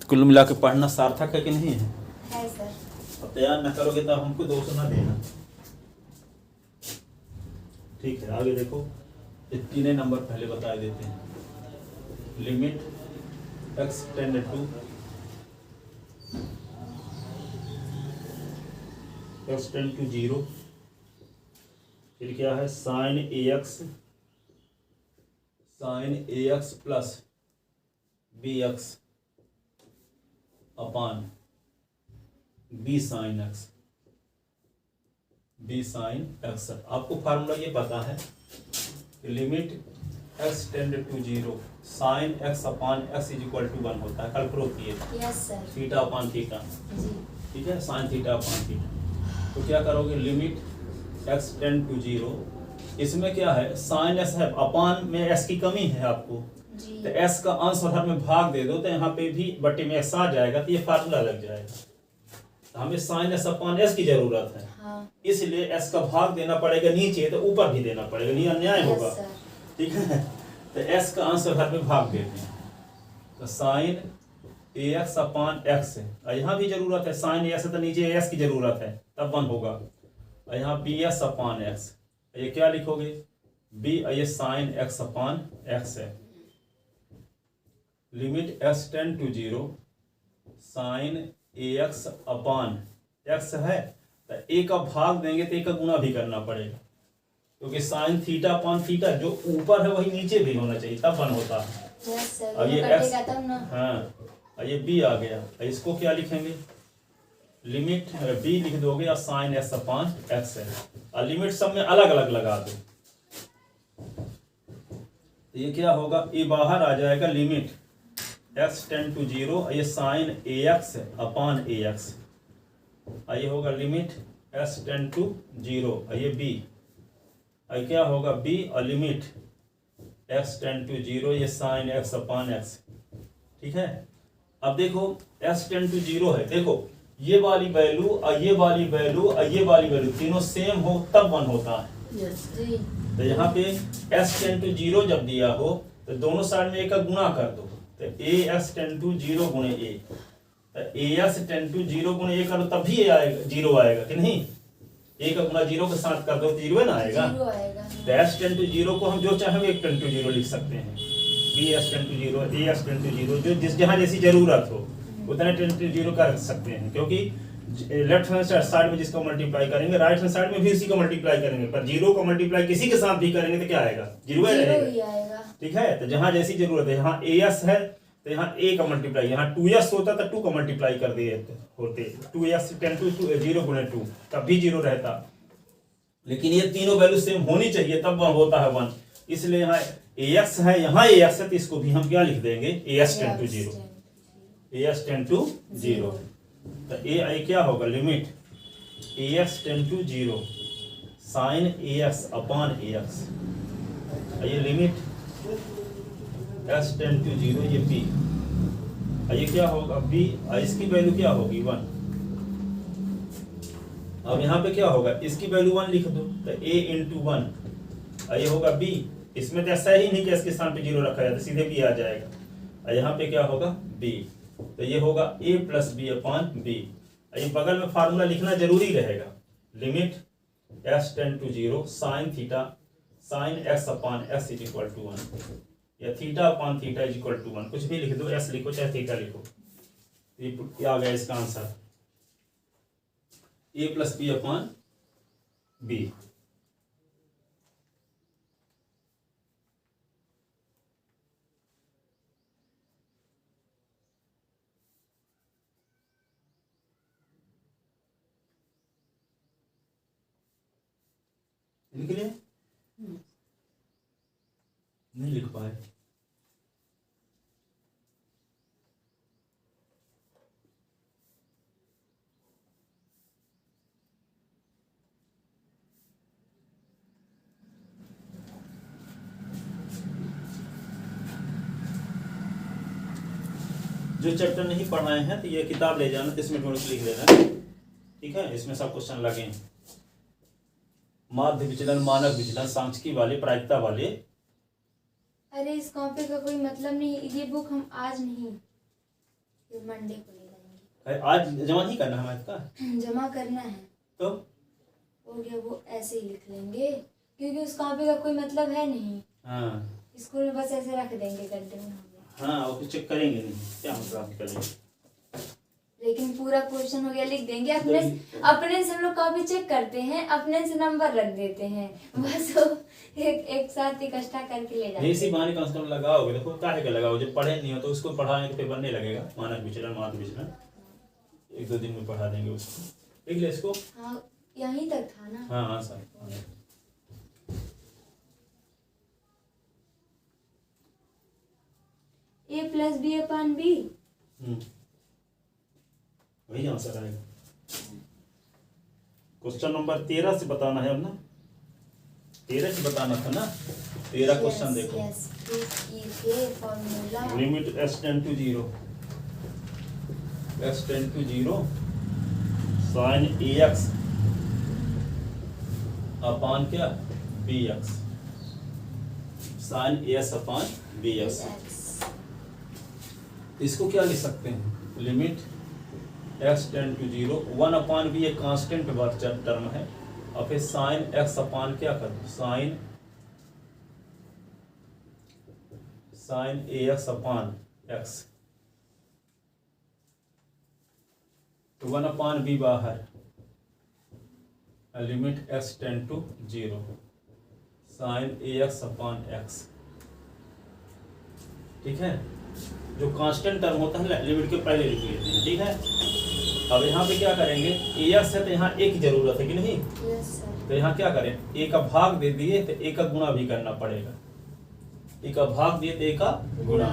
कुल मिला के पढ़ना सार्थक है कि नहीं है? है सर। अब तैयार न करोगे तो हमको दोष ना देना। ठीक है, आगे देखो, ये तीनों नंबर पहले बता देते हैं। Limit x tend to x tend to 0, फिर क्या है sine a x plus b x upon b sine x. आपको फार्मूला ये पता है कि limit x tend to 0 sine x upon x is equal to 1 होता है। कल प्रूव किए। Yes sir. Theta upon theta, जी। ठीक है, साइन थीटा अपान थीटा। तो क्या करोगे, लिमिट x टेंड टू 0, इसमें क्या है साइन एक्स है, अपान में s की कमी है आपको, जी। तो s का अंश और हर में भाग दे दो तो यहाँ पे भी बटे में x आ जाएगा, तो ये फार्मूला लग जाएगा। तो हमें साइन s अपान s की जरूरत है। हाँ। इसलिए s का भाग देना पड़ेगा नीचे, तो ऊपर भी देना पड़ेगा, नहीं अन्याय होगा। Yes sir. ठीक है, तो s का अंश और हर में भाग देते हैं, तो साइन ax अपान x है, और यहाँ भी जरूरत है साइन s है तो नीचे s की जरूरत है, तब 1 होगा। और यहाँ bs अपान x, ये क्या लिखोगे b, ये साइन x अपान x है। Limit x tend to 0 sine ax upon x है, तो a का भाग देंगे तो a का गुना भी करना पड़ेगा, क्योंकि साइन थीटा अपान थीटा जो ऊपर है वही नीचे भी होना चाहिए, तब 1 होता है। Yes sir. अब ये कटेगा तब ना। हाँ, और ये b आ गया, इसको क्या लिखेंगे, लिमिट b लिख दोगे और साइन x अपान x है, और लिमिट सब में अलग अलग लगा दो, तो ये क्या होगा, ये बाहर आ जाएगा लिमिट x टेंड टू 0, ये साइन ax अपान ax, और ये होगा लिमिट s टेंड टू 0, ये b, और क्या होगा b, और लिमिट x टेंड टू 0, ये साइन x अपान x। ठीक है, अब देखो s टेंड टू 0 है, देखो ये वाली वैल्यू और ये वाली वैल्यू और ये वाली वैल्यू तीनों सेम हो तब 1 होता है। यस जी। तो यहाँ पे s टेंड टू 0 जब दिया हो तो दोनों साइड में a का गुना कर दो, तो as टेंड टू 0 गुणे a, तो as टेंड टू 0 गुणे a करो तब भी a आएगा, 0 आएगा कि नहीं, a का गुना 0 के साथ कर दो तो 0 ना आएगा। 0 आएगा। तो s टेंड टू 0 को हम जो चाहे वो 1 टेंड टू 0 लिख सकते हैं, b s tend to 0, a s tend to 0, जो जिस जहाँ जैसी जरूरत हो उतना टेंड टू 0 कर सकते हैं, क्योंकि लेफ्ट हैंड साइड में जिसको मल्टीप्लाई करेंगे राइट हैंड साइड में भी इसी को मल्टीप्लाई करेंगे, पर 0 को मल्टीप्लाई किसी के साथ भी करेंगे तो क्या आएगा, 0 ही आएगा। ठीक है, तो जहां जैसी जरूरत है, यहाँ as है तो यहाँ a का मल्टीप्लाई, यहाँ 2s होता तो 2 का मल्टीप्लाई कर दिए होते, 2s टेंड टू 0 गुणे 2, तब भी 0 रहता, लेकिन ये तीनों वैल्यू सेम होनी चाहिए तब होता है 1, इसलिए यहाँ ax है, यहाँ ax है, तो इसको भी हम क्या लिख देंगे, as tend to 0, as tend to 0, तो a क्या होगा, limit as tend to 0 sine ax upon ax, ये लिमिट s टेंड टू 0, ये b, ये क्या होगा b, इसकी वैल्यू क्या होगी 1। अब यहाँ पे क्या होगा, इसकी वैल्यू 1 लिख दो, तो a इंटू 1, ये होगा b, इसमें तो ऐसा ही नहीं कि इसके स्थान पे 0 रखा जाए तो सीधे b आ जाएगा, और यहाँ पे क्या होगा b, तो ये होगा a plus B upon b, ये बगल में फार्मूला लिखना जरूरी रहेगा, limit s tend to 0 sine theta sine x upon x is equal to 1, या theta upon theta is equal to 1, कुछ भी लिख दो, s लिखो चाहे थीटा लिखो, ये आ गया इसका answer, a plus B upon b। लिख लिए? नहीं लिख पाए? जो चैप्टर नहीं पढ़ाए हैं तो ये किताब ले जाना, 10 मिनट में लिख लेना, ठीक है, इसमें सब क्वेश्चन लगे हैं, माध्य विचलन, मानक विचलन, सांख्यिकी वाले, प्रायिकता वाले। अरे इस कॉपी का कोई मतलब नहीं, ये बुक हम आज नहीं ये मंडे को ले जाएंगे। आज जमा नहीं करना है मैथ का? जमा करना है तो हो गया, वो ऐसे ही लिख लेंगे क्योंकि उस कॉपी का कोई मतलब है नहीं। हाँ स्कूल में बस ऐसे रख देंगे गड्ढे में, हो गया। हाँ वो चेक करेंगे नहीं, क्या मतलब करेंगे। लेकिन पूरा क्वेश्चन हो गया लिख देंगे। अपने से हम लोग कॉपी चेक करते हैं, अपने से नंबर रख देते हैं, बस वो एक साथ इकट्ठा करके ले जाते हैं। इसी बहाने कम से कम लगाओगे, देखो काहे का लगाओ, जब पढ़े नहीं हो तो उसको पढ़ाने के पेपर नहीं लगेगा। मानक विचलन मात्र विचलन 1-2 दिन में पढ़ा देंगे उसको, लिख ले इसको। हाँ यहीं तक था ना। हाँ हाँ sir. a plus B upon B, वही आंसर आएगा। क्वेश्चन नंबर 13 से बताना है अब ना, 13 से बताना था ना। 13 क्वेश्चन देखो। Limit s tend to 0, s tend to 0 sine ax upon क्या bx, sine as upon bx। इसको क्या लिख सकते हैं, limit s tend to 0 1 upon b, एक कांस्टेंट बात टर्म है, और फिर साइन x अपान क्या कर दो, साइन ax अपान x, तो 1 अपान b बाहर, limit s tend to 0 sine ax upon x। ठीक है, जो कांस्टेंट टर्म होता है लिमिट के पहले लिख लेते हैं। ठीक है, अब यहाँ पे क्या करेंगे, ax है तो यहाँ a की जरूरत है कि नहीं? Yes sir. तो यहाँ क्या करें, a का भाग दे दिए तो a का गुणा भी करना पड़ेगा, a का भाग दिए तो a का गुणा।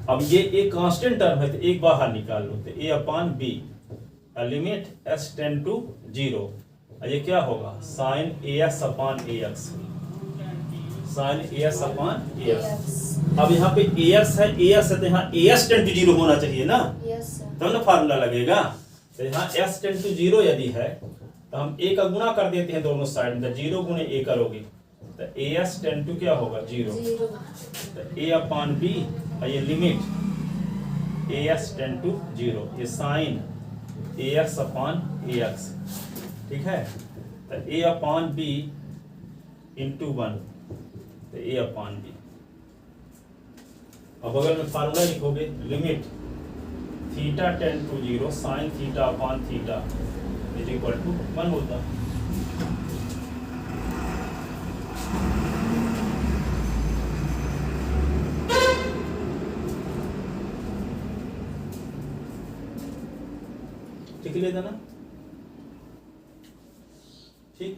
अब ये एक कांस्टेंट टर्म है तो एक बाहर निकाल लो, तो a upon b, limit s tend to 0, ये क्या होगा, sine as upon ax, sine as upon ax। अब यहाँ पे ax है तो यहाँ as टेंड टू 0 होना चाहिए ना, यस सर। तब ना फार्मूला लगेगा। तो यहाँ s टेंड टू 0 यदि है तो हम a का गुणा कर देते हैं दोनों साइड में, तो 0 गुणे a करोगे तो as टेंड टू क्या होगा 0, तो a अपान b, ये लिमिट as टेंड टू 0, ये साइन ax अपान ax। ठीक है, तो a अपान b इंटू 1, तो a अपान b। अब बगल में फार्मूला लिखोगे, limit theta tend to 0 sine theta upon theta is equal to 1 होता है। ठीक लेता ना, ठीक।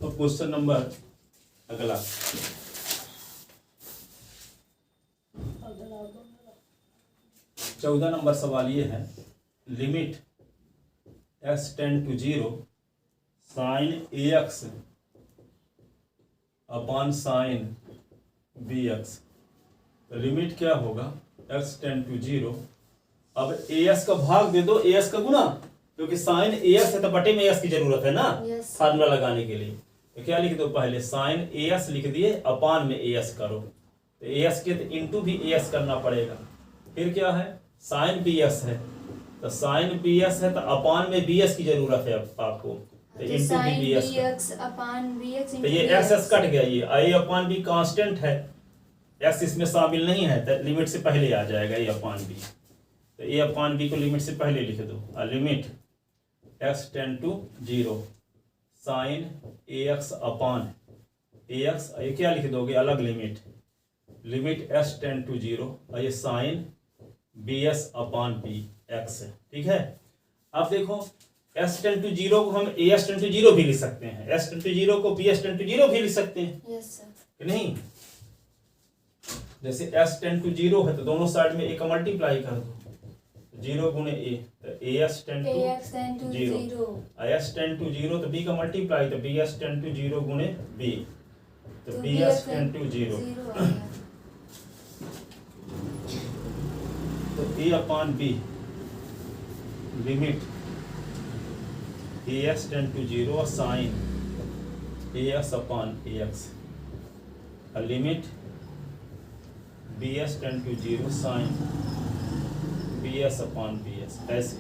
तो क्वेश्चन नंबर अगला 14 नंबर सवाल ये है, limit s tend to 0 sine ax upon sine bx। तो लिमिट क्या होगा, s टेंड टू 0, अब as का भाग दे दो as का गुणा, क्योंकि साइन as है तो बटे में as की जरूरत है ना फार्मूला लगाने के लिए। तो क्या लिख दो, पहले साइन as लिख दिए, अपान में as करो, तो as के तो इंटू भी as करना पड़ेगा। फिर क्या है, साइन bs है, तो साइन bs है तो अपान में bs की जरूरत है आपको, तो इंटू भी bs अपान bx, तो ये s कट गया, ये a अपान b कांस्टेंट है, s इसमें शामिल नहीं है तो लिमिट से पहले आ जाएगा a अपान b। तो a अपान b को लिमिट से पहले लिख दो, limit s tend to 0 sine ax upon ax, ये क्या लिख दोगे, अलग limit, limit s tend to 0, और ये साइन bs अपान bx है। ठीक है, अब देखो s टेंड टू 0 को हम as टेंड टू 0 भी लिख सकते हैं, s टेंड टू 0 को bs टेंड टू 0 भी लिख सकते हैं। Yes sir. कि नहीं, जैसे s टेंड टू 0 है तो दोनों साइड में a का मल्टीप्लाई कर दो, 0 गुणे a, तो as tend to 0, s tend to 0 तो b का मल्टीप्लाई, तो bs टेंड टू 0 गुणे b, तो bs टेंड टू 0, तो a upon b, limit as tend to 0 sine as upon ax, limit B S ten to zero sine B S upon B S ऐसे।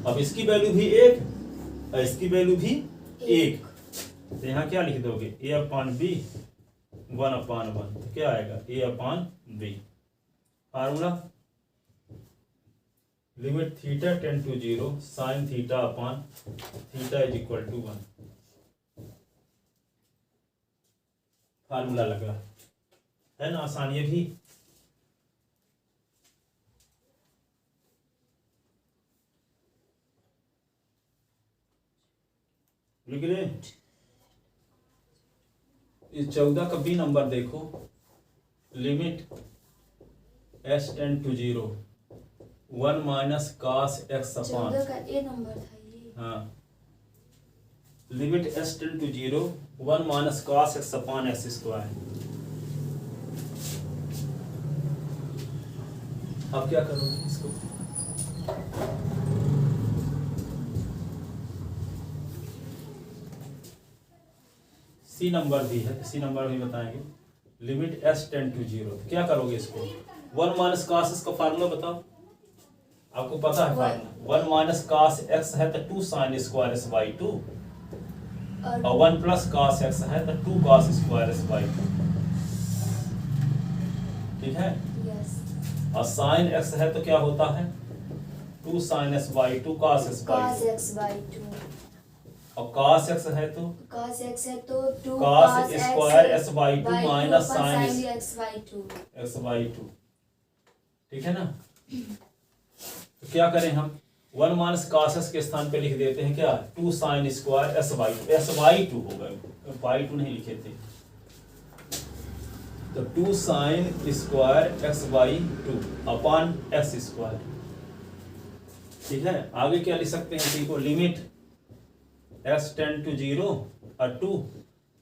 अब इसकी value भी एक और इसकी वैल्यू भी एक, तो यहाँ क्या लिख दोगे A upon B one upon one, तो क्या आएगा A upon B. Formula limit theta ten to zero sine theta upon theta is equal to one. Formula लगा है ना, आसान ये भी। लिख ले। इस 14 का बी नंबर देखो, limit S ten to zero one minus cos X upon, 14 का ए नंबर था ये। हाँ, limit S ten to zero one minus cos X upon X square. अब क्या करोगे इसको, सी नंबर भी है, सी नंबर भी बताएंगे। Limit S ten to zero, क्या करोगे इसको, वन माइनस कास का फार्मूला बताओ, आपको पता है formula. One minus cos X है तो two sine square S by two, और वन प्लस कास एक्स है तो two cos square S by two, ठीक है। यस। और साइन एक्स है तो क्या होता है two sine S by two cos X by cos two, x by 2, और कास एक्स है तो cos x है तो 2 cos square S by two by 2 minus upon sine sin x by 2। X by two, ठीक है ना। तो क्या करें हम, वन माइनस कास एक्स के स्थान पे लिख देते हैं क्या, two sine square S by two, S by two होगा, बाई टू नहीं लिखे थे, तो two sine square X by two upon X square, ठीक है। आगे क्या लिख सकते हैं इसी को, limit S ten to zero और टू,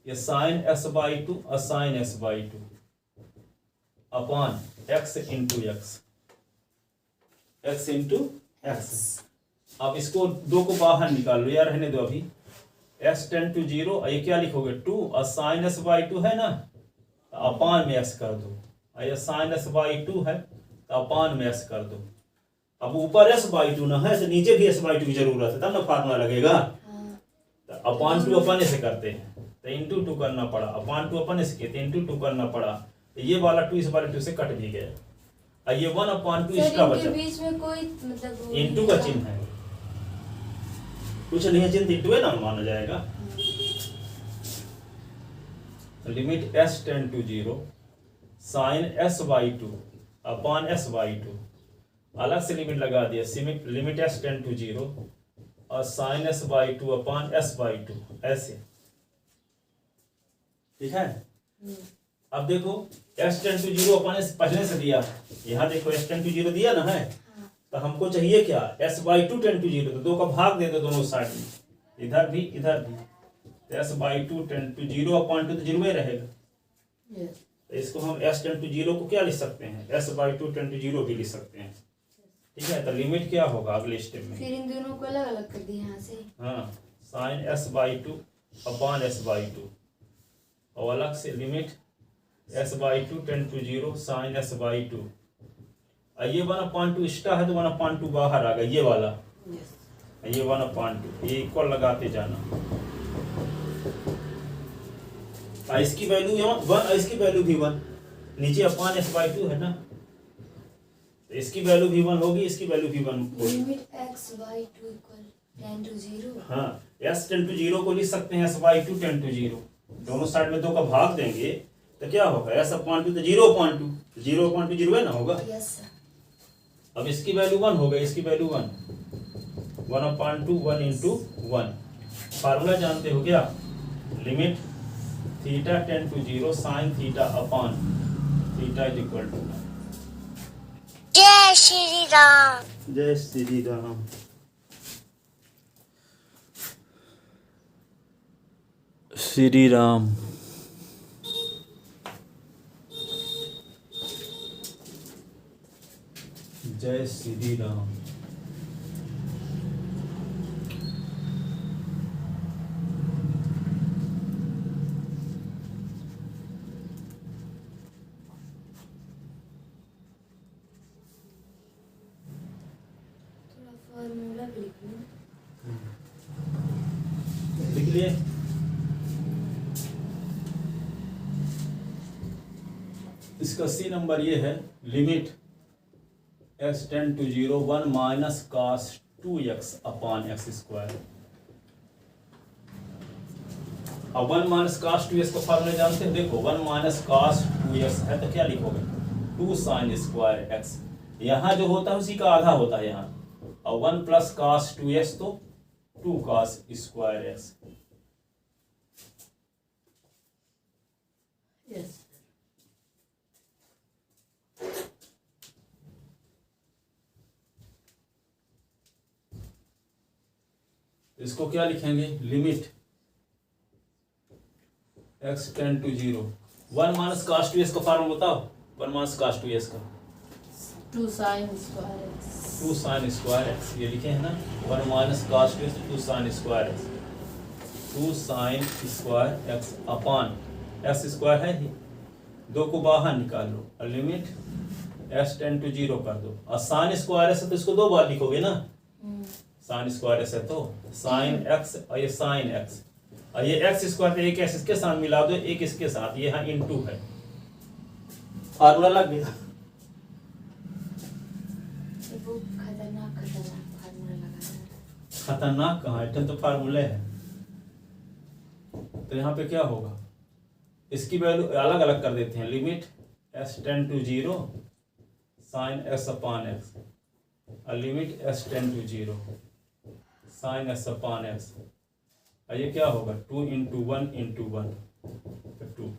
ये साइन एक्स बाई टू और sine X by two upon X into X, X into X. अब इसको दो को बाहर निकाल लो, यार रहने दो अभी। एस टेन टू जीरो, ये क्या लिखोगे टू, और साइन एस बाई टू है ना, अपान में एक्स कर दो, और ये साइन एस बाई टू है तो अपान में एक्स कर दो। अब ऊपर एस बाई टू ना है तो नीचे भी एस बाई टू की जरूरत है, तब ना फार्मूला लगेगा। तो अपान टू अपन से करते हैं तो इंटू टू करना पड़ा, अपान टू अपन से किए इंटू टू करना पड़ा, तो ये वाला टू इस वाले टू से कट भी गया, और ये वन अपॉन टू इसका बचा, बीच में कोई मतलब इंटू का चिन्ह है, कुछ नहीं है चिन्ह, इंटू है ना माना जाएगा। Limit S ten to zero sine S by two upon S by two, अलग से लिमिट लगा दिया, limit S ten to zero और sine S by two upon S by two, ऐसे, ठीक है। अब देखो एस टेन टू जीरो अपन पहले से दिया, यहाँ देखो एस टेन टू जीरो दिया ना है, तो हमको चाहिए क्या, S by two tend to zero, तो दो का भाग दे दो दोनों साइड में, इधर भी इधर भी, तो S by two tend to zero upon two तो जीरो ही रहेगा। तो इसको हम एस टेन टू जीरो को क्या लिख सकते हैं, S by two tend to zero भी लिख सकते हैं, ठीक है। तो लिमिट क्या होगा अगले स्टेप में, फिर इन दोनों को अलग अलग कर दिया यहाँ से, हाँ, sine S by two upon S by two, और अलग से limit S by two tend to zero sine S by two, और ये वन अपॉन टू एक्स्ट्रा है तो वन अपॉन टू बाहर आ गया, ये वाला ये वन अपॉन टू, ये इक्वल लगाते जाना, इसकी वैल्यू वन, इसकी वैल्यू भी वन, नीचे अपॉन एस बाई टू है ना, तो इसकी वैल्यू भी वन होगी, इसकी वैल्यू भी वन होगी। Limit x by 2 equal 10 to 0। हाँ, एस टेन टू जीरो को लिख सकते हैं S by two tend to zero, दोनों साइड में दो का भाग देंगे तो क्या होगा, एस अपॉन टू तो zero upon two, zero upon two zero है ना होगा। Yes sir. अब इसकी वैल्यू वन हो गई, इसकी value one, one upon two one into one. Formula जानते हो क्या, limit theta ten to zero sine theta upon theta is equal to. जय श्री राम। जय श्री राम। श्री राम। जय श्री राम। पे लिख लो। लिख लिए। इसका सी नंबर ये है, limit x tend to 0 1 minus cos 2x upon X square. अब 1 माइनस cos 2x का फॉर्मूला जानते हैं, देखो 1 माइनस cos 2x है तो क्या लिखोगे 2 sin स्क्वायर x। यहाँ जो होता है उसी का आधा होता है यहाँ, और 1 प्लस cos 2x तो 2 cos स्क्वायर x। यस इसको क्या लिखेंगे, limit x tend to 0 1 minus cos 2x का फॉर्मूला बताओ, 1 माइनस cos 2x का 2 sin square x 2 sin square x, ये लिखे हैं ना, 1 minus cos 2x 2 sin square x, 2 sin square x upon x square है ही, दो को बाहर निकाल लो और लिमिट x टेंड टू 0 कर दो। और sin स्क्वायर x है तो इसको दो बार लिखोगे ना, sin स्क्वायर x है तो sin x और ये sin x, और ये x स्क्वायर तो एक x इसके साथ मिला दो, एक इसके साथ, ये यहाँ इनटू है, फार्मूला लग गया। वो खतरनाक फार्मूला लगा है। खतरनाक कहाँ है, तो फार्मूले है। तो यहाँ पे क्या होगा, इसकी वैल्यू अलग अलग कर देते हैं, limit s tend to 0 sin x upon x और limit s tend to 0 sin s upon x, और ये क्या होगा 2 इंटू 1 इंटू 1 2।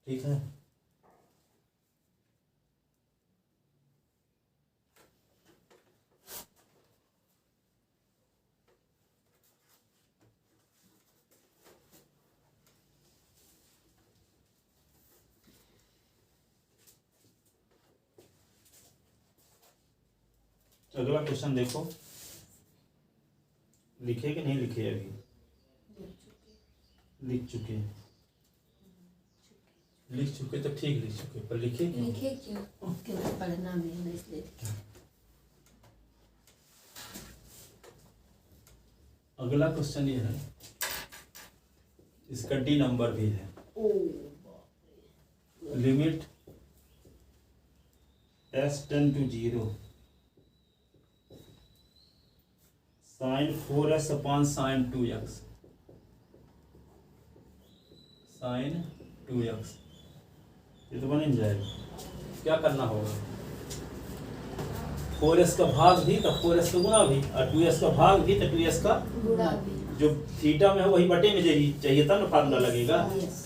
ठीक है, अगला क्वेश्चन देखो, लिखे कि नहीं लिखे, अभी लिख चुके, लिख चुके तो ठीक लिख चुके, पर लिखे क्यों? लिखे क्यों? क्योंकि पढ़ना भी है इसलिए। अगला क्वेश्चन ये है, इसका डी नंबर भी है, ओ limit s tend to 0 sin 4s upon sin 2x sin 2x, ये तो बन ही जाएगा। क्या करना होगा, 4s का भाग भी तो 4s का गुना भी, और 2s का भाग भी तो 2s का गुणा भी। जो थीटा में है वही बटे में चाहिए था ना, फार्मूला लगेगा। यस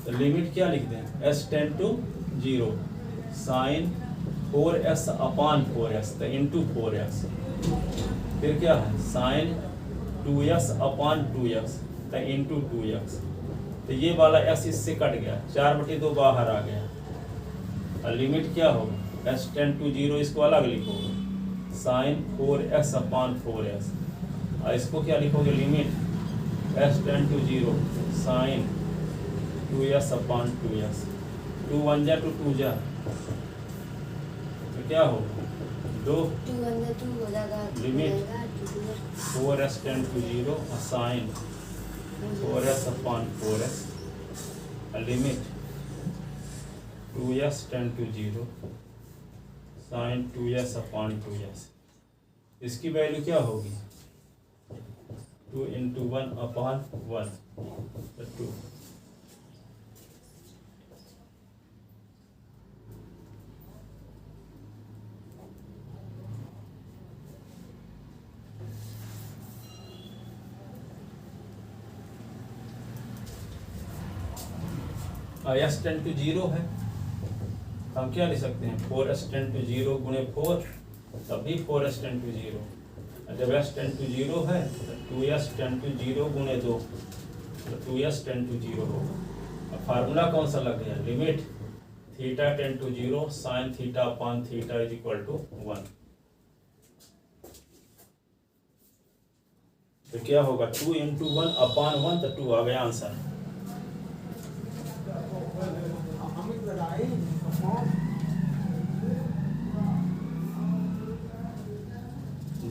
तो लिमिट क्या लिख दें, s tend to 0 sin 4s upon 4s तो इंटू 4s, फिर क्या है sin 2s अपॉन 2x तो इंटू 2x, तो ये वाला s इससे कट गया, 4/2 बाहर आ गया, और लिमिट क्या होगा s टेंड टू 0, इसको अलग लिखोगे sin 4s अपॉन 4s, और इसको क्या लिखोगे, limit s tend to 0 sin 2s upon 2s, 2 1 जा 2 जा, तो क्या होगा 2 2 अंदर 2 हो जाएगा, Limit. 4s tend to 0 sin 4s upon 4s, limit 2s tend to 0 sin 2s upon 2s, इसकी वैल्यू क्या होगी 2 into 1 upon 1 2। s tend to 0 है, हम क्या लिख सकते हैं 4s टेंड टू 0 गुणे 4, तभी 4s टेंड टू 0, और जब s टेंड टू 0 है तो 2s टेंड टू 0 गुणे 2 तो 2s टेंड टू 0 होगा। अब फार्मूला कौन सा लग गया, limit theta tend to 0 sine theta upon theta is equal to 1। तो क्या होगा 2 इंटू 1 अपॉन 1 तो 2 आ गया आंसर।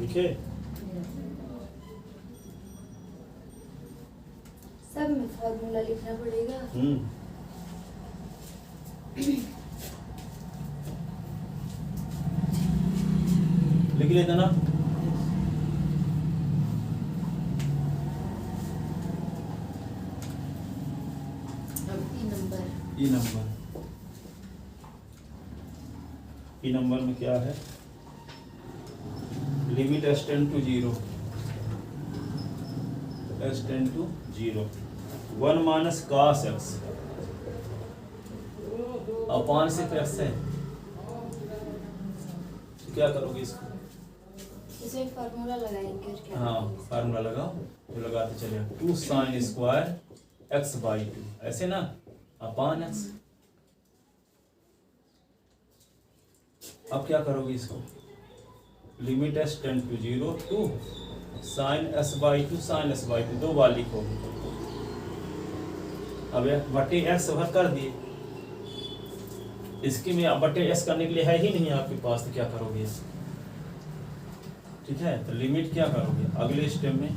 लिखे सब में फॉर्मूला लिखना पड़ेगा। लिख लेते ना। अब ई नंबर में क्या है, limit s tend to 0 s tend to 0 1 minus cos x upon से x है। तो क्या करोगे इसको? इसमें फॉर्मूला लगाएंगे और क्या हाँ करेंगे? फार्मूला लगाओ, तो लगाते चले 2 साइन स्क्वायर x बाई 2 ऐसे ना अपॉन x। अब क्या करोगे इसको, limit s tend to 0 two sine s by 2 sine s by 2 दो बार लिखोगे। अब बटे x भर कर दिए, इसके में अब बटे s करने के लिए है ही नहीं आपके पास, तो क्या करोगे? ठीक है, तो लिमिट क्या करोगे अगले स्टेप में,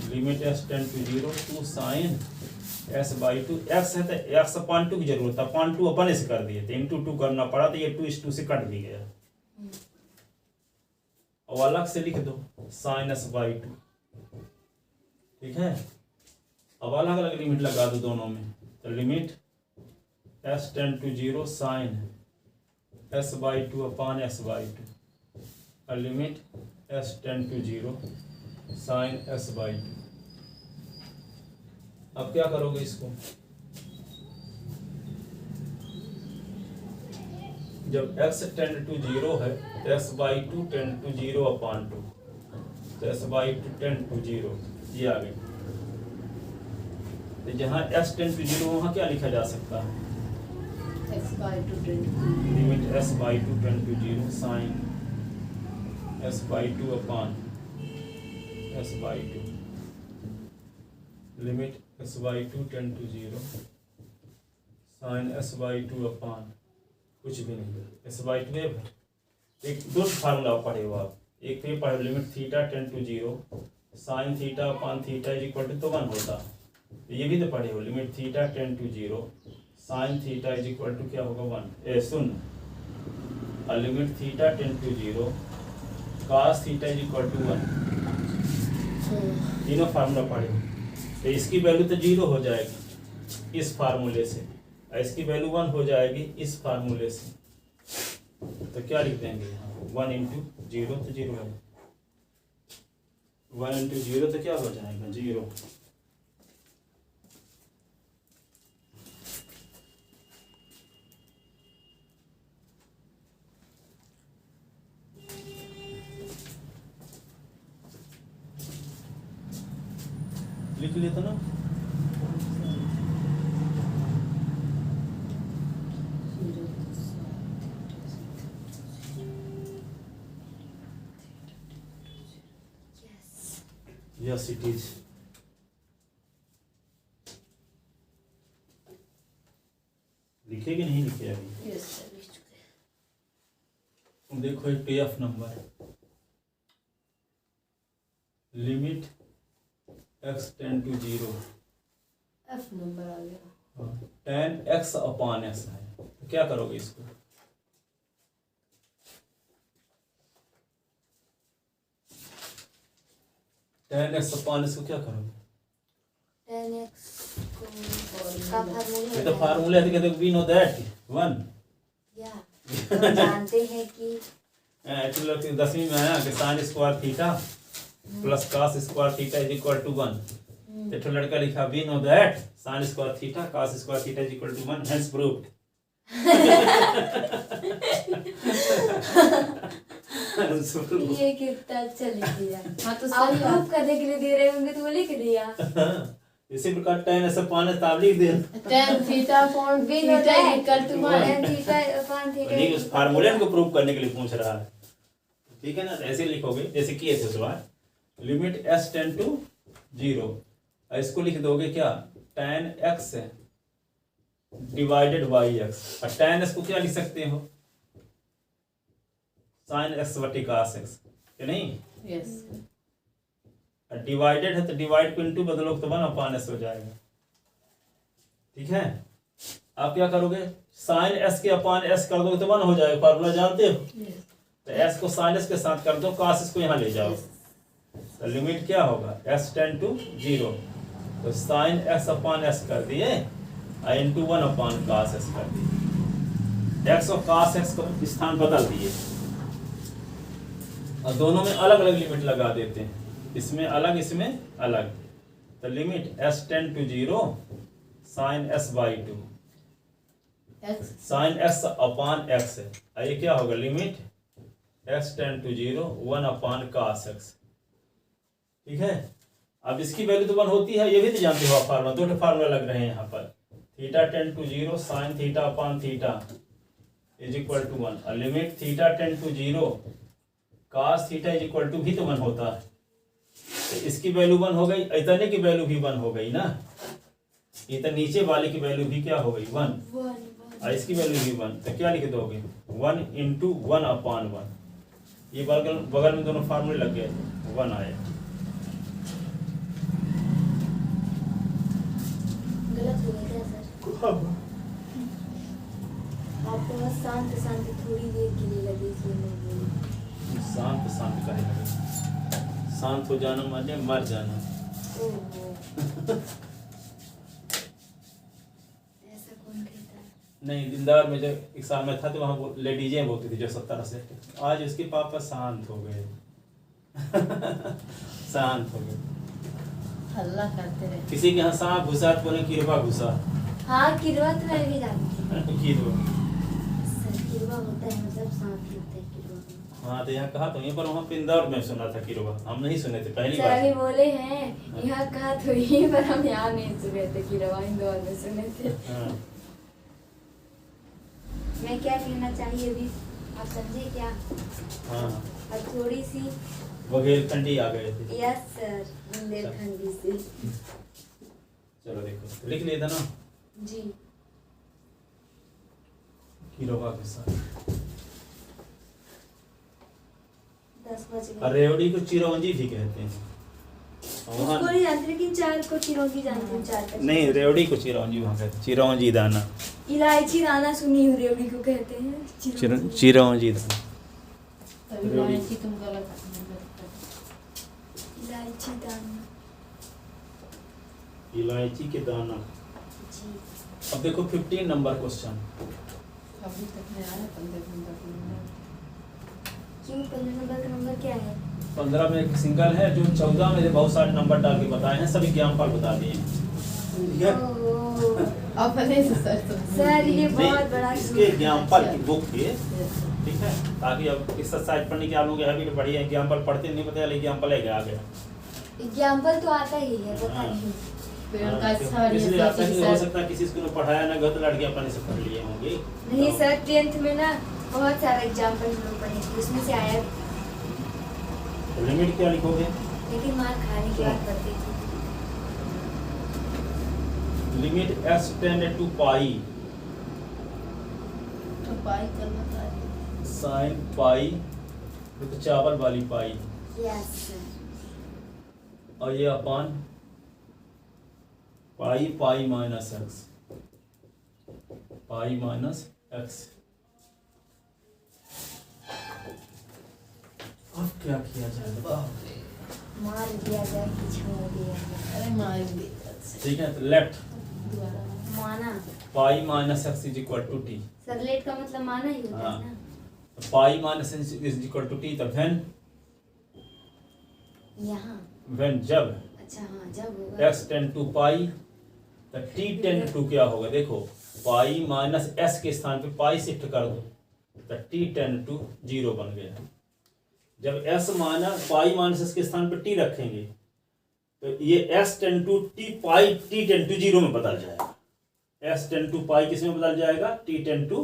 limit s tend to 0 two sine s by 2 x है तो x अपॉन 2 की जरूरत है, अपॉन 2 अपन से कर दिए तो इंटू 2 करना पड़ा, तो ये 2 इस 2 से कट भी गया। और अलग से लिख दो साइन s बाई 2। ठीक है, अब अलग अलग लिमिट लगा दो दोनों में, तो limit s tend to 0 sine s by 2 upon s by 2 और limit s tend to 0 sine s by 2। अब क्या करोगे इसको, जब x टेंड टू 0 है तो s by 2 tend to 0 upon 2, तो s बाई 2 टेंड टू 0 ये आ गई। तो जहाँ s टेंड टू 0 वहाँ क्या लिखा जा सकता है, x by 2 tend limit s by 2 tend to 0 sine s by 2 upon s by 2, limit s by 2 tend to 0 sine s by 2 upon कुछ भी नहीं, s बाई 2 है। एक दो फार्मूला पढ़े हो आप, एक पे पढ़े limit theta tend to 0 sine theta upon theta is equal to तो 1 होता, तो ये भी तो पढ़े हो, limit theta tend to 0 sine theta is equal to क्या होगा 1 सुन, और limit theta tend to 0 cos theta is equal to 1, तीनों फार्मूला पढ़े हो। तो इसकी वैल्यू तो 0 हो जाएगी इस फार्मूले से, और इसकी वैल्यू 1 हो जाएगी इस फार्मूले से, तो क्या लिख देंगे यहाँ 1 इंटू 0 तो 0 है, 1 इंटू 0 तो क्या हो जाएगा 0। लिख लेते ना, यस इट इज। लिखे कि नहीं लिखे अभी? यस सर लिख चुके हैं। अब देखो एक TF number, limit x tend to 0 f number आ गया। tan x अपॉन x है, तो क्या करोगे इसको, tan x अपॉन x को क्या करोगे, 10x का फार्मूला ये तो फार्मूला है, तो कहते वी नो दैट 1 या हम जानते हैं कि एक्चुअली 10वीं में आया कि sine square theta plus cos square theta is equal to 1, तो एक लड़का लिखा we know that sine square theta cos square theta is equal to 1 hence proved. ये कितना अच्छा लिख दिया। हाँ तो आप सही प्रूफ करने के लिए दे रहे होंगे तो वो लिख दिया। इसी प्रकार tan s अपान s आप लिख दें। tan theta upon Win हो theta जाए। equal to 1. tan theta upon theta नहीं, उस फार्मूले को प्रूव करने के लिए पूछ रहा है, ठीक है ना। तो ऐसे लिखोगे जैसे किए थे सवाल, लिमिट s टेंड टू 0, इसको लिख दोगे क्या, tan x divided by x, और tan s को क्या लिख सकते हो, sin x बटे cos x, क्या नहीं। Yes. डिवाइडेड है तो डिवाइड को इनटू बदलो तो 1 अपान s हो जाएगा, ठीक है। आप क्या करोगे, sin s के अपान s कर दोगे तो 1 हो जाएगा, फार्मूला जानते हो। Yes. तो s को sin s के साथ कर दो, cos s को यहाँ ले जाओ, तो लिमिट क्या होगा, s टेंड टू 0, तो sin x अपान s कर दिए और इनटू 1 अपान cos s कर दिए, x और cos x को स्थान बदल दिए, और दोनों में अलग अलग लिमिट लगा देते हैं, इसमें अलग इसमें अलग। तो limit s tend to 0 sin s by 2, X. sin s upon x है, और ये क्या होगा, limit s tend to 0 1 upon cos x, ठीक है। अब इसकी वैल्यू तो 1 होती है, ये भी तो जानते हो आप, फार्मूला दो फार्मूला लग रहे हैं यहाँ पर, theta tend to 0 sin theta upon theta is equal to 1, और limit theta tend to 0 cos theta is equal to भी तो 1 होता है, तो इसकी वैल्यू 1 हो गई, इतने की वैल्यू भी 1 हो गई ना, ये तो नीचे वाले की वैल्यू भी क्या हो गई 1, और इसकी वैल्यू भी 1, तो क्या लिख दोगे 1 इंटू 1 अपान 1, ये बगल बगल में दोनों फार्मूले लग गए, 1 आया। गलत हो गया क्या सर? आपको बस शांत शांत थोड़ी देर के लिए लगी, इसलिए मैं बोली। शांत शांत काहे लगे, शांत हो जाना माने मर जाना। ओहो। ऐसा कौन कहता है? नहीं, दिलदार में जब एग्जाम में था तो वहाँ लेडीजें बोलती थी जो 70 से, आज उसके पापा शांत हो गए शांत हो गए। हल्ला करते रहे। किसी के यहाँ सांप घुसा तो बोले किरवा घुसा। हाँ, किरवा तो मैं भी जानती हूँ। किरवा, सर किरवा होता है मतलब सांप ही होता है किरवा। हाँ तो यहाँ कहा तो यहीं पर, वहाँ पे इंदौर में सुना था किरवा, हम नहीं सुने थे पहली सर बार। अभी बोले हैं यहाँ कहा तो यहीं पर, हम यहाँ नहीं सुने थे, किरवा इंदौर में सुने थे। हाँ, मैं क्या कहना चाहिए अभी, आप समझे क्या? हाँ, और थोड़ी सी बुंदेलखंडी आ गए थे। यस सर, बुंदेलखंडी से। चलो देखो लिख लिया था ना, जी किरवा के साथ। 10 बज और गए। रेवड़ी को चिरौंजी भी कहते हैं। और उसको वहाँ नहीं जानती, लेकिन चार को चिरौंजी जानती हूँ। चार का नहीं, रेवड़ी को चिरौंजी वहाँ कहते हैं, चिरौंजी दाना, इलायची दाना सुनी हूँ, रेवड़ी को कहते हैं चिरौंजी। चिरौंजी दाना। तभी रेवड़ी। इलायची तुम गलत इलायची दाना। इलायची के दाना। जी अब देखो 15 नंबर क्वेश्चन। अभी तक नहीं आया 15 नंबर। क्यों 15 नंबर का नंबर क्या है? 15 में एक सिंगल है, जो 14 में बहुत सारे नंबर डाल के बताए हैं, सभी एग्जाम्पल बता दिए हैं। ठीक है? ओह, अपने से सर तुम। सर ये नहीं, बहुत बड़ा इसके एग्जाम्पल की बुक है, ठीक है, ताकि अब इस साइड पढ़ने की आप लोग हैबिट बढ़िया, एग्जाम्पल पढ़ते नहीं पता चले एग्जाम्पल है आ गया। एग्जाम्पल तो आता ही है, पता हाँ। नहीं। फिर उनका हाँ, सर इसलिए ये आता नहीं हो सर सकता किसी स्कूल में पढ़ाया ना गलत लड़के अपने से पढ़ लिए होंगे। नहीं सर, 10th में ना बहुत सारा एग्जाम्पल हम लोग पढ़े थे, उसमें से आया, तो लिमिट क्या लिखोगे? लेकिन मार खाने की बात करते थे। लिमिट s टेंड टू पाई तो पाई करना चाहिए। साइन पाई, तो चावल वाली पाई, यस सर। और ये upon pi, pi minus X, pi minus X. अब क्या किया जाए बताओ? मार दिया जाए कि छोड़ दिया जाए? अरे मार दी। ठीक है, तो लेफ्ट दोबारा माना। Pi minus X is equal to T. Sir let का मतलब माना ही होता हाँ। है ना। तो pi minus is equal to T, तब यहाँ व्हेन जब अच्छा हाँ, जब होगा x टेंड टू पाई, तो t टेंड टू क्या होगा, देखो पाई माइनस s के स्थान पे पाई शिफ्ट कर दो, तो t टेंड टू 0 बन गया। जब s minus pi minus s के स्थान पे t रखेंगे तो ये s tend to T pi t ten to 0 में बदल जाएगा। s टेन टू पाई किस में बदल जाएगा? t टेन टू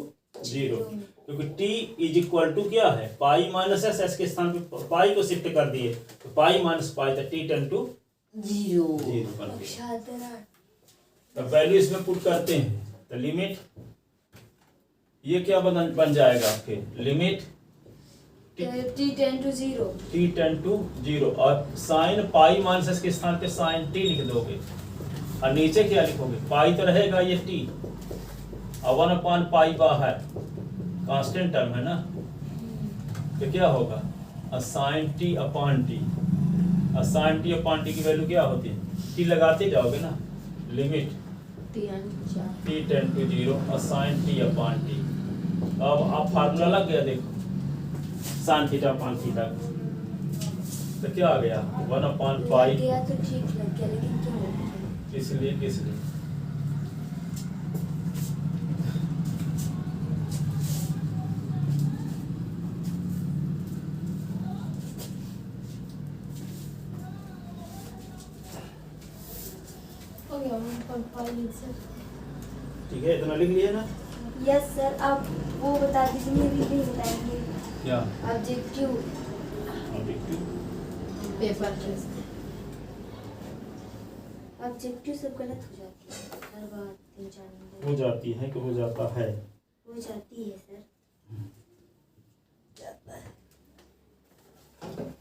0, क्योंकि t इज इक्वल टू क्या है? पाई माइनस एस, एस के स्थान पे पाई को शिफ्ट कर दिए तो पाई माइनस पाई तो t टेन टू 0 कर दिए। तो वैल्यू इसमें पुट करते हैं तो लिमिट ये क्या बन जाएगा आपके? Limit t ten to 0, t ten to 0 और साइन पाई माइनस एस के स्थान पे साइन t लिख दोगे और नीचे क्या लिखोगे? पाई तो रहेगा ये t और 1 अपॉन पाई बाहर कांस्टेंट टर्म है ना, तो क्या होगा? Sine t upon t। और साइन t अपॉन t की वैल्यू क्या होती है? t लगाते जाओगे ना, लिमिट t टेन टू 0 और साइन t अपॉन t। अब आप फार्मूला लग गया, देखो साइन थीटा अपॉन थीटा तो क्या आ गया? 1 अपॉन पाई। लग गया तो ठीक लग गया, लेकिन क्यों लग गया? किस लिए? हो गया 1.5 सर। ठीक है, इतना लिख लिया ना? Yes sir. आप वो बता दीजिए, मेरी भी बताएंगे क्या? ऑब्जेक्टिव। पेपर टेस्ट ऑब्जेक्टिव सब गलत हो जाती है हर बार, 3-4 नंबर हो जाती है कि हो जाता है? हो जाती है सर।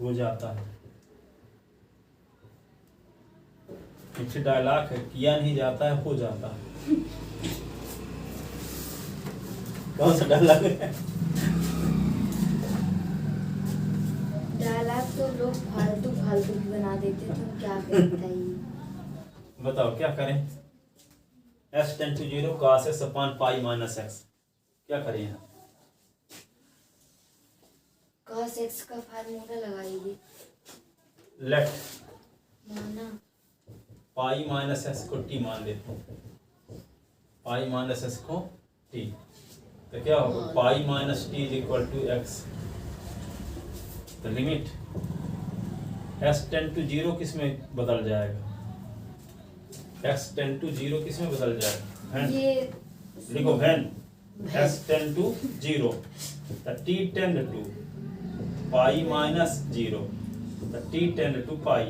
हो जाता है। पीछे डायलॉग है, किया नहीं जाता है, हो जाता है। कौन सा डायलॉग है? डायलॉग तो लोग फालतू फालतू भी बना देते, तो क्या करें बताइए। बताओ क्या करें? s tend to 0 cos s upon pi minus x, क्या करें यहाँ? cos x का फार्मूला लगाइए। लेट माना पाई माइनस एस को t मान लेते हैं, पाई माइनस एस को t, तो क्या होगा? Pi minus T is equal to X. तो लिमिट s टेन टू 0 किस में बदल जाएगा? s टेन टू 0 किस में बदल जाएगा? ये लिखो वैन s टेन टू 0 तो t ten to pi minus 0 तो t टेन टू पाई,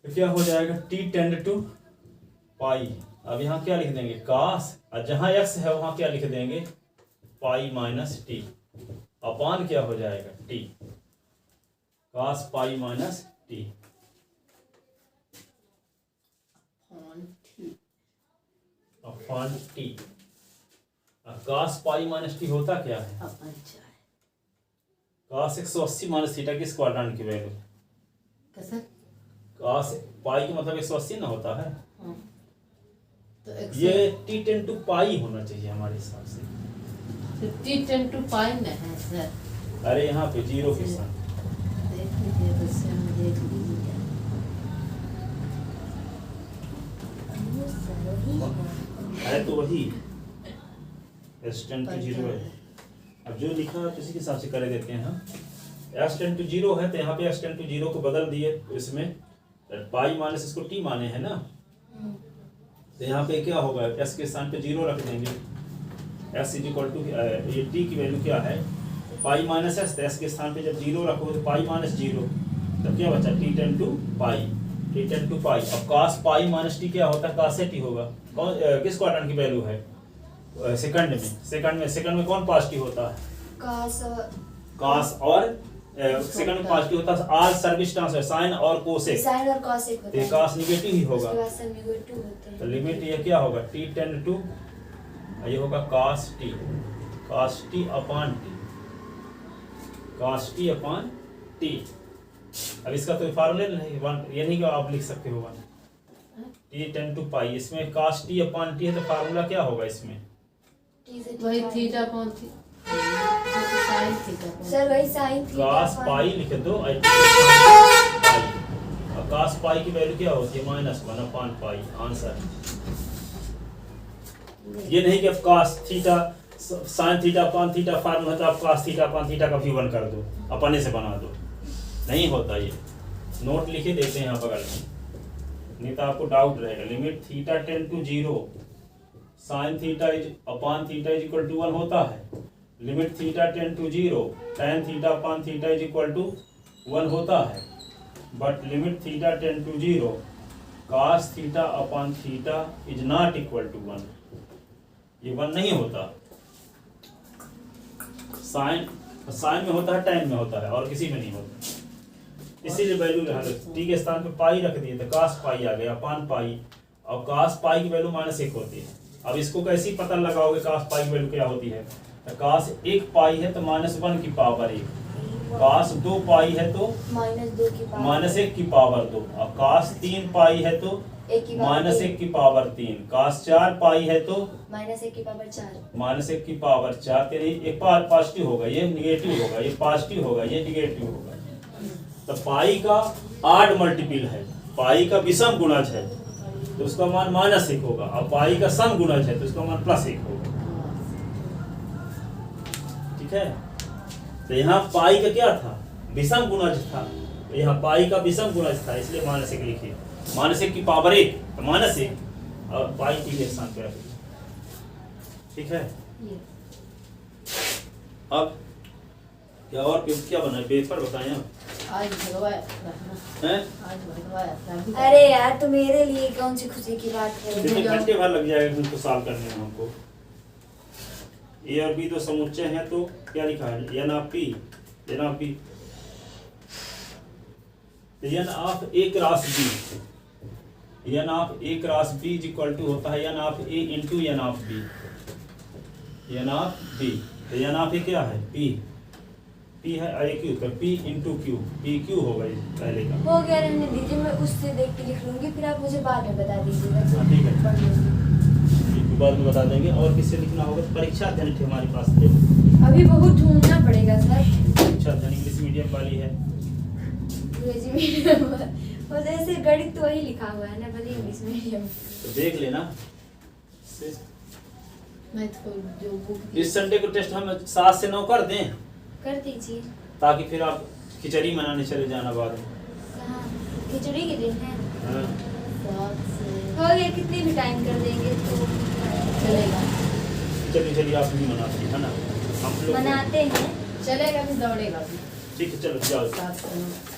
तो क्या हो जाएगा? t ten to pi. अब यहाँ क्या लिख देंगे? कास, और जहाँ x है वहाँ क्या लिख देंगे? पाई माइनस टी अपान क्या हो जाएगा? t कास पाई माइनस टी। अपान टी। कास पाई माइनस टी होता क्या है? कास 180 माइनस थीटा किस क्वाड्रेंट की वैल्यू? कैसे? कास पाई का मतलब 180 ना होता है, तो x ये t टेन टू पाई होना चाहिए हमारे हिसाब से। t टेन टू पाई में है सर। अरे यहाँ पे 0 के साथ देख लीजिए, बस हम देख लीजिए। है तो वही s टेन टू 0 है। अब जो लिखा है उसी के हिसाब से कर देते हैं हम। s टेन टू 0 है तो यहाँ पे s टेन टू 0 को बदल दिए, तो इसमें पाई माइनस इसको t माने हैं ना, तो यहाँ पे क्या होगा? s के स्थान पे 0 रख देंगे। s इज इक्वल टू ये t की वैल्यू क्या है? पाई माइनस एस, तो s के स्थान पे जब 0 रखोगे तो पाई माइनस 0, तब क्या बचा? t ten to pi, t ten to pi. अब cos पाई माइनस t क्या होता है? cos से t होगा। कौन किस क्वाड्रेंट की वैल्यू है? सेकंड में कौन पॉजिटिव होता है? cos और सेकंड में पॉजिटिव होता है r सर्विस ट्रांसफर साइन और कोसेक, साइन और कॉसेक होता तो है। cos निगेटिव ही होगा। उसके बाद सब नेगेटिव होते हैं। तो लिमिट ये क्या होगा? t टेन टू, ये होगा cos t upon t, cos t upon t। अब इसका तो फार्मूला नहीं, ये नहीं कि आप लिख सकते हो t टेन टू पाई, इसमें cos t अपॉन t है तो फार्मूला क्या होगा इसमें? T से वही T theta upon sine theta sir वही साइन थीटा cos पाई लिख दो और cos पाई की वैल्यू क्या होती है? -1 अपॉन पाई। आंसर ये नहीं कि अब cos theta sine theta upon theta formula तो आप cos थीटा अपॉन थीटा का भी 1 कर दो, अपने से बना दो, नहीं होता ये। नोट लिखे देते हैं यहाँ बगल में, नहीं तो आपको डाउट रहेगा। Limit theta tend to 0 sine theta is upon theta is equal to 1 होता है। Limit theta tend to 0 tan theta upon theta is equal to 1 होता है। But limit theta tend to 0 cos theta upon theta is not equal to 1, ये 1 नहीं होता। Sign में होता है, tan में होता है, और किसी में नहीं होता। इसीलिए वैल्यू यहाँ टी के स्थान पे पाई रख दिए तो cos पाई आ गया अपॉन पाई, और cos पाई की वैल्यू -1 होती है। अब इसको कैसे पता लगाओगे cos पाई की वैल्यू क्या होती है? तो cos 1 पाई है तो -1 की पावर 1, cos 2 पाई है तो -2 की पावर -1 की पावर 2, और cos 3 पाई है तो -1 की पावर 3, cos 4 पाई है तो -1 की पावर 4, -1 की पावर 4। तेरे एक पॉजिटिव होगा, ये निगेटिव होगा, ये पॉजिटिव होगा, ये निगेटिव होगा। तो पाई का आड मल्टीपल है, पाई का विषम गुणज है तो उसका मान -1 होगा, और पाई का सम गुणज है तो उसका मान +1 होगा। ठीक है, तो यहाँ पाई का क्या था? विषम गुणज था, तो यहाँ पाई का विषम गुणज था, इसलिए -1 लिखिए। -1 की पावर 1 तो -1, और पाई टी के स्थान पे रखिए। ठीक है, अब क्या और क्या बना है? पेपर बताएं आप। आज भगवाया रखना, हैं? आज भगवाया रखना। अरे यार तो मेरे लिए कौन सी खुशी की बात कर कितने रहे हो? घंटे भर लग जाएगा उनको सॉल्व करने में हमको? ए और बी दो समुच्चय हैं तो क्या लिखा है? N of B, N of B, N of A cross B, N of A cross B is equal to होता है N of A into N of B, N of B. तो एन ऑफ ए क्या है? P, P है I Q, तो P into Q, P Q होगा ये पहले का। हो गया, रहने दीजिए, मैं उससे देख के लिख लूंगी, फिर आप मुझे बाद में बता दीजिएगा। हाँ, ठीक है। पढ़ लूंगी। बाद में बता देंगे। और किससे लिखना होगा? तो परीक्षा अध्ययन थे हमारे पास थे, अभी बहुत ढूंढना पड़ेगा सर। परीक्षा अध्ययन इंग्लिश मीडियम वाली है। अंग्रेजी मीडियम बस ऐसे गणित तो वही लिखा हुआ है ना, भले इंग्लिश मीडियम। तो देख लेना। मैं तो जो बुक इस संडे को टेस्ट हम 7 से 9 कर दें, कर दीजिए। ताकि फिर आप खिचड़ी मनाने चले जाना बाद में। कहाँ? खिचड़ी के दिन है? हाँ। 7 से हो गया, कितनी भी टाइम कर देंगे तो चलेगा, खिचड़ी आप भी मनाती है ना? हम लोग मनाते हैं। चलेगा भी, दौड़ेगा भी। ठीक है, चलो जाओ। 7 से 9।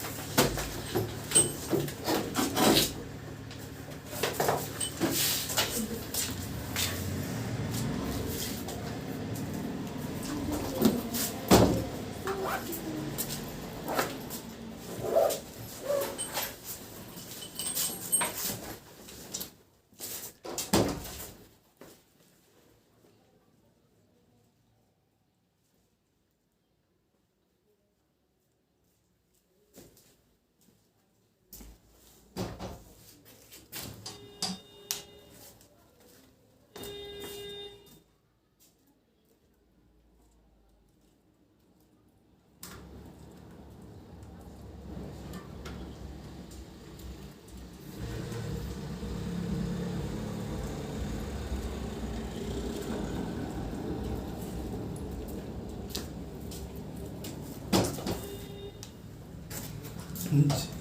अच्छा।